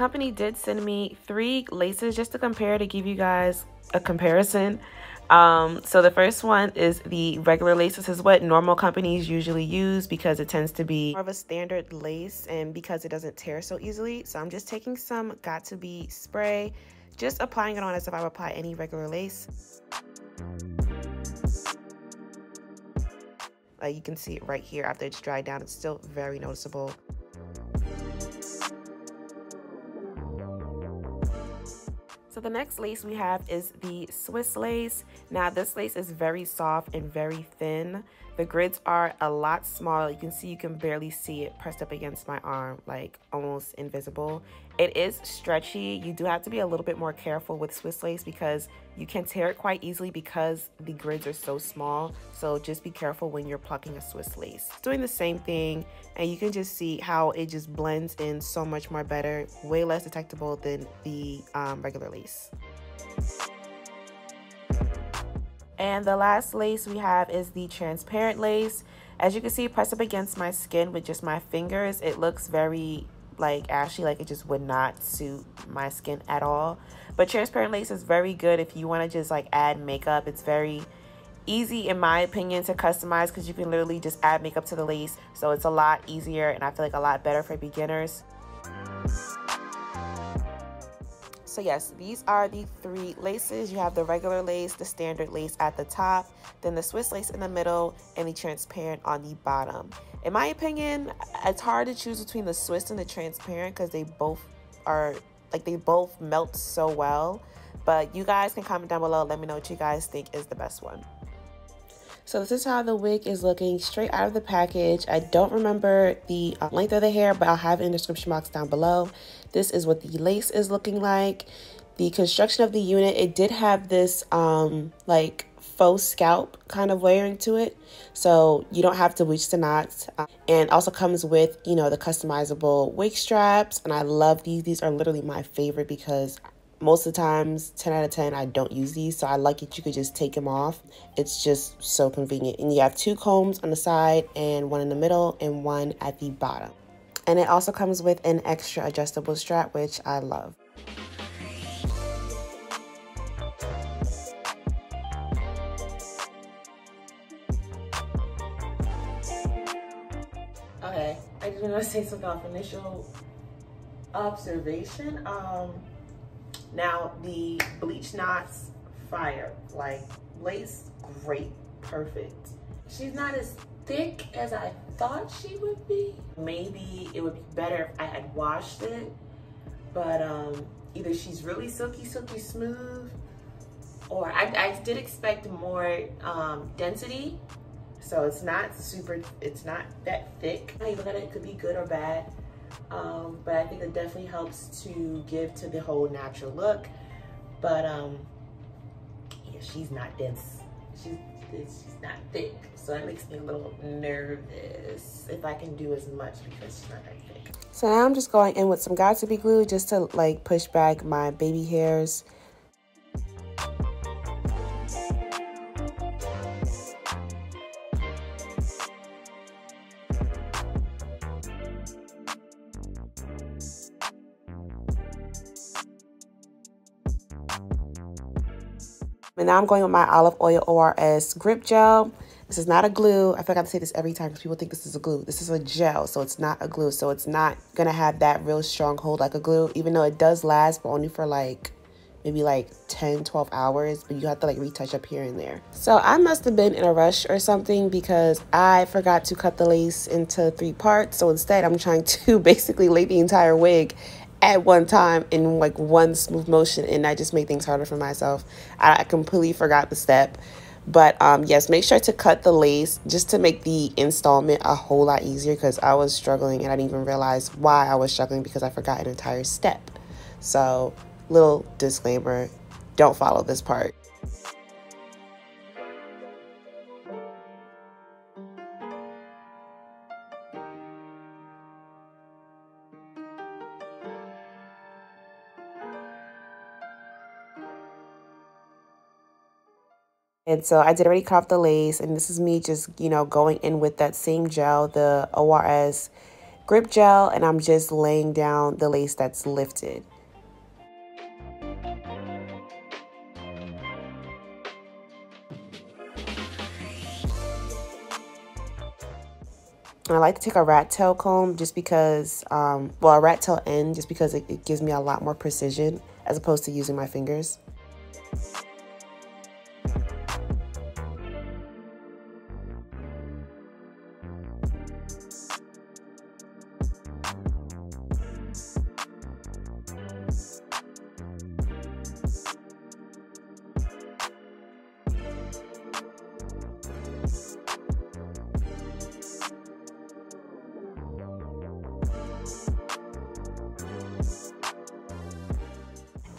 company did send me 3 laces just to compare, to give you guys a comparison. So the first one is the regular lace. This is what normal companies usually use because it tends to be more of a standard lace and because it doesn't tear so easily. So I'm just taking some Got2b spray, just applying it on as if I would apply any regular lace. You can see it right here after it's dried down. It's still very noticeable. So the next lace we have is the Swiss lace. Now this lace is very soft and very thin. The grids are a lot smaller. You can see, you can barely see it pressed up against my arm, like almost invisible. It is stretchy. You do have to be a little bit more careful with Swiss lace because you can tear it quite easily because the grids are so small. So just be careful when you're plucking a Swiss lace. It's doing the same thing, and you can just see how it just blends in so much more better, way less detectable than the regular lace. And the last lace we have is the transparent lace. As you can see, pressed up against my skin with just my fingers, it looks very like ashy, like it just would not suit my skin at all. But transparent lace is very good if you want to just like add makeup. It's very easy in my opinion to customize because you can literally just add makeup to the lace. So it's a lot easier and I feel like a lot better for beginners. So yes, these are the 3 laces. You have the regular lace, the standard lace at the top, then the Swiss lace in the middle, and the transparent on the bottom. In my opinion, it's hard to choose between the Swiss and the transparent because they both are, like, they both melt so well. But you guys can comment down below, let me know what you guys think is the best one. So this is how the wig is looking straight out of the package. I don't remember the length of the hair, but I'll have it in the description box down below. This is what the lace is looking like. The construction of the unit, it did have this like faux scalp kind of layering to it. So you don't have to bleach the knots. And also comes with, you know, the customizable wig straps. And I love these. These are literally my favorite because most of the times, 10 out of 10, I don't use these. So I like it. You could just take them off. It's just so convenient. And you have 2 combs on the side and 1 in the middle and 1 at the bottom. And it also comes with an extra adjustable strap, which I love. Okay, I just want to say something off initial observation. Now the bleach knots, fire. Like lace, great, perfect. She's not as thick as I thought she would be. Maybe it would be better if I had washed it, but either she's really silky smooth, or I did expect more density. So it's not that thick. How you look at it, it could be good or bad. But I think it definitely helps to give to the whole natural look. But yeah, she's not dense. She's not thick. So that makes me a little nervous if I can do as much because she's not that thick. So now I'm just going in with some Got2b glue just to like push back my baby hairs. And now I'm going with my olive oil ORS Grip Gel. This is not a glue. I forgot to say this every time because people think this is a glue. This is a gel, so it's not a glue. So it's not going to have that real strong hold like a glue, even though it does last, but only for like maybe like 10, 12 hours. But you have to like retouch up here and there. So I must have been in a rush or something because I forgot to cut the lace into 3 parts. So instead, I'm trying to basically lay the entire wig at one time in like one smooth motion, and I just made things harder for myself. I completely forgot the step. But yes, make sure to cut the lace just to make the installment a whole lot easier because I was struggling and I didn't even realize why I was struggling because I forgot an entire step. So little disclaimer, don't follow this part. And so I did already cut off the lace, and this is me just, you know, going in with that same gel, the ORS grip gel, and I'm just laying down the lace that's lifted. And I like to take a rat tail comb just because, well, a rat tail end, just because it gives me a lot more precision as opposed to using my fingers.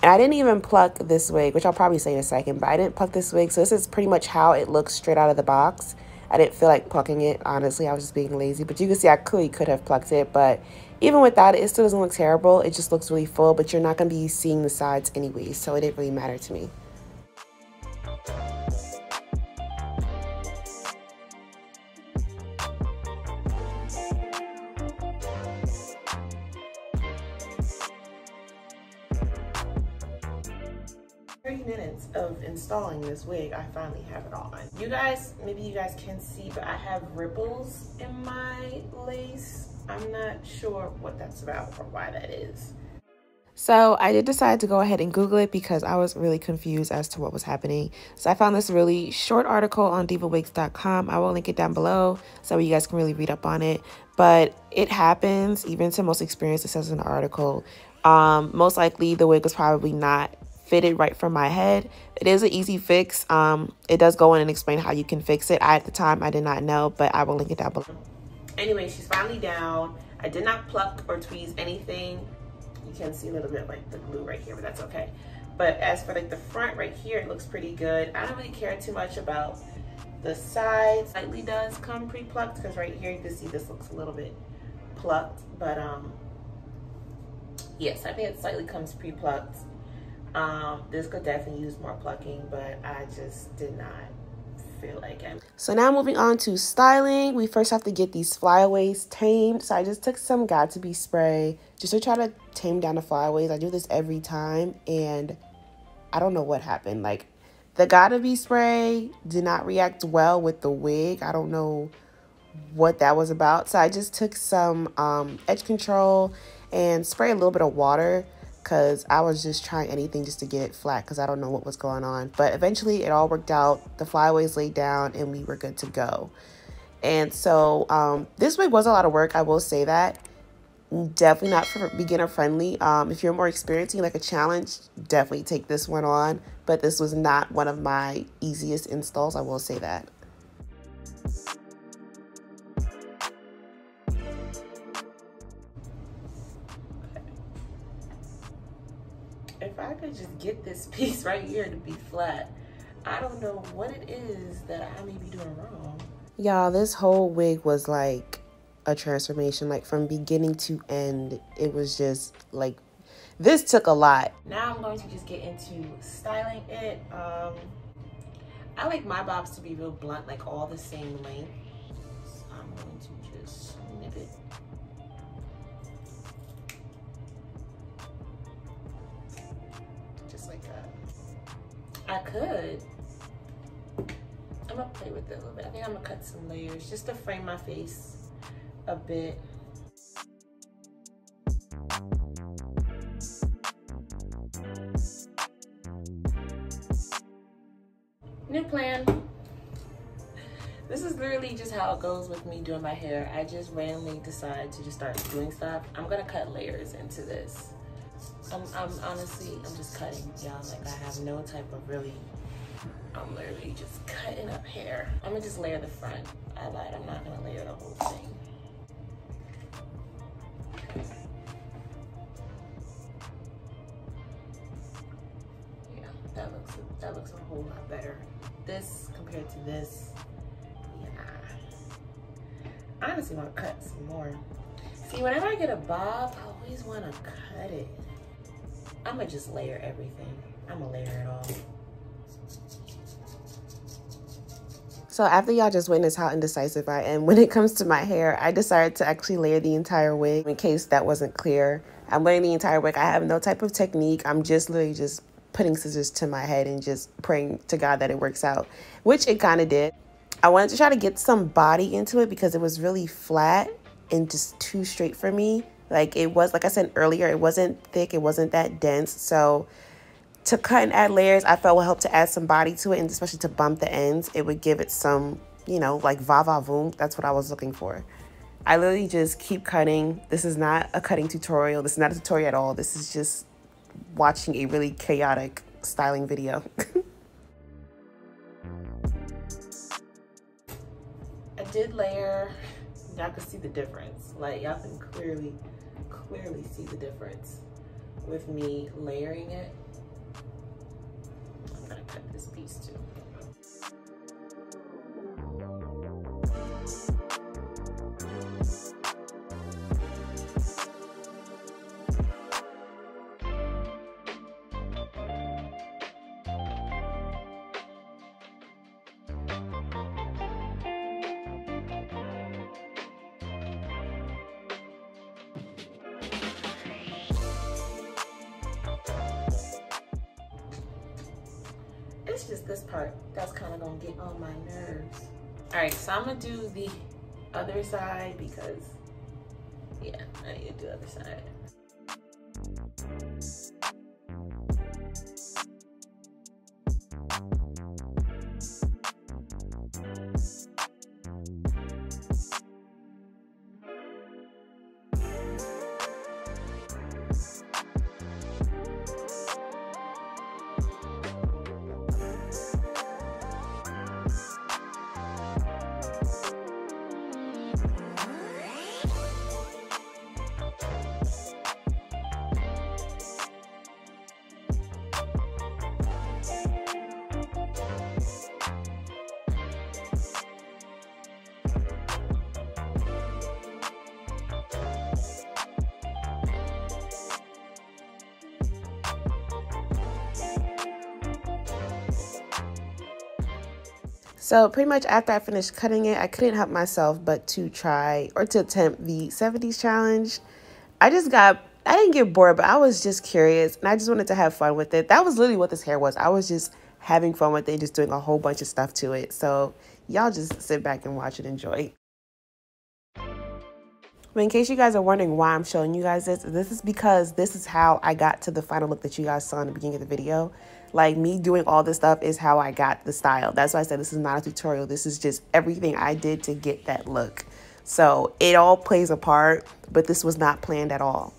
And I didn't even pluck this wig, which I'll probably say in a second, but I didn't pluck this wig. So this is pretty much how it looks straight out of the box. I didn't feel like plucking it, honestly. I was just being lazy. But you can see I clearly could have plucked it. But even without it, it still doesn't look terrible. It just looks really full, but you're not going to be seeing the sides anyway. So it didn't really matter to me. 30 minutes of installing this wig, I finally have it on. You guys, maybe you guys can see, but I have ripples in my lace. I'm not sure what that's about or why that is. So I did decide to go ahead and Google it because I was really confused as to what was happening. So I found this really short article on divawigs.com. I will link it down below so you guys can really read up on it. But it happens, even to most experienced, it says in the article. Most likely the wig was probably not fitted right from my head. It is an easy fix. It does go in and explain how you can fix it. At the time I did not know, but I will link it down below. Anyway, she's finally down. I did not pluck or tweeze anything. You can see a little bit like the glue right here, but that's okay. But as for like the front right here, it looks pretty good. I don't really care too much about the sides. Slightly does come pre-plucked because right here you can see this looks a little bit plucked, but yes, I think it slightly comes pre-plucked. This could definitely use more plucking, but I just did not feel like it. So now moving on to styling, we first have to get these flyaways tamed. So I just took some Got2b spray just to try to tame down the flyaways. I do this every time and I don't know what happened. Like the Got2b spray did not react well with the wig. I don't know what that was about. So I just took some edge control and spray a little bit of water because I was just trying anything just to get it flat because I don't know what was going on. But eventually it all worked out. The flyaways laid down and we were good to go. And so this wig was a lot of work, I will say that. Definitely not for beginner friendly. If you're more experienced, like a challenge, definitely take this one on. But this was not one of my easiest installs, I will say that. If I could just get this piece right here to be flat, I don't know what it is that I may be doing wrong. Y'all, this whole wig was like a transformation, like from beginning to end. It was just like, this took a lot. Now I'm going to just get into styling it. I like my bobs to be real blunt, like all the same length. So I'm going to just snip it. Just like that. I could. I'm gonna play with it a little bit. I think I'm gonna cut some layers just to frame my face a bit. New plan. This is literally just how it goes with me doing my hair. I just randomly decide to just start doing stuff. I'm gonna cut layers into this. I'm honestly, I'm just cutting, y'all. Like I have no type of really, I'm literally just cutting up hair. I'm gonna just layer the front. I lied, I'm not gonna layer the whole thing. Yeah, that looks a whole lot better. This compared to this, yeah. I honestly wanna cut some more. See, whenever I get a bob, I always wanna cut it. I'm gonna just layer everything. I'm gonna layer it all. So after y'all just witnessed how indecisive I am when it comes to my hair, I decided to actually layer the entire wig in case that wasn't clear. I'm layering the entire wig. I have no type of technique. I'm just literally just putting scissors to my head and just praying to God that it works out, which it kind of did. I wanted to try to get some body into it because it was really flat and just too straight for me. Like it was, like I said earlier, it wasn't thick. It wasn't that dense. So to cut and add layers, I felt would help to add some body to it, and especially to bump the ends. It would give it some, you know, like va-va-voom. That's what I was looking for. I literally just keep cutting. This is not a cutting tutorial. This is not a tutorial at all. This is just watching a really chaotic styling video. I did layer. Y'all can see the difference. Like y'all can clearly see the difference with me layering it. I'm gonna cut this piece too. It's just this part that's kind of gonna get on my nerves. All right, so I'm gonna do the other side because, yeah, I need to do the other side. So pretty much after I finished cutting it, I couldn't help myself but to try or to attempt the 70s challenge. I didn't get bored, but I was just curious and I just wanted to have fun with it. That was literally what this hair was. I was just having fun with it, just doing a whole bunch of stuff to it. So y'all just sit back and watch and enjoy. But in case you guys are wondering why I'm showing you guys this is because this is how I got to the final look that you guys saw in the beginning of the video. Like me doing all this stuff is how I got the style. That's why I said this is not a tutorial. This is just everything I did to get that look. So it all plays a part, but this was not planned at all.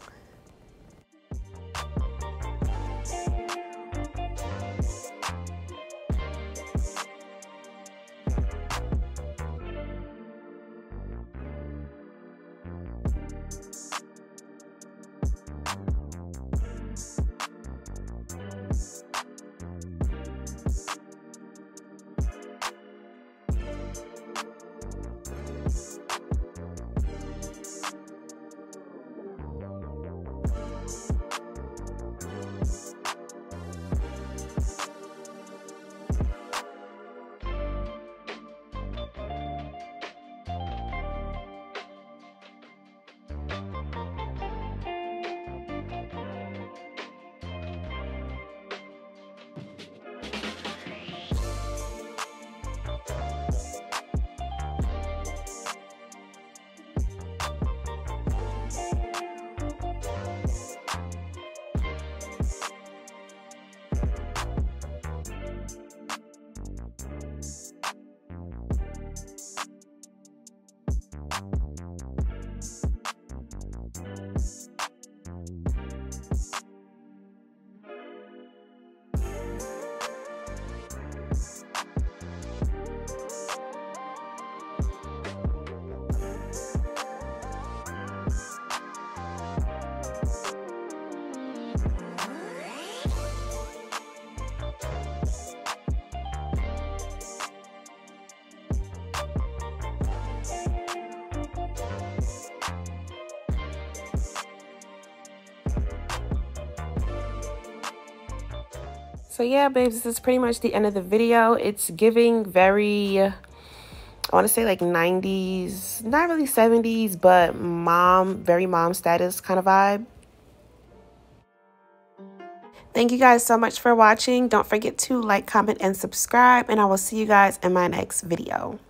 So yeah, babes, this is pretty much the end of the video. It's giving very I want to say like 90s, not really 70s, but mom, very mom status kind of vibe. Thank you guys so much for watching. Don't forget to like, comment, and subscribe, and I will see you guys in my next video.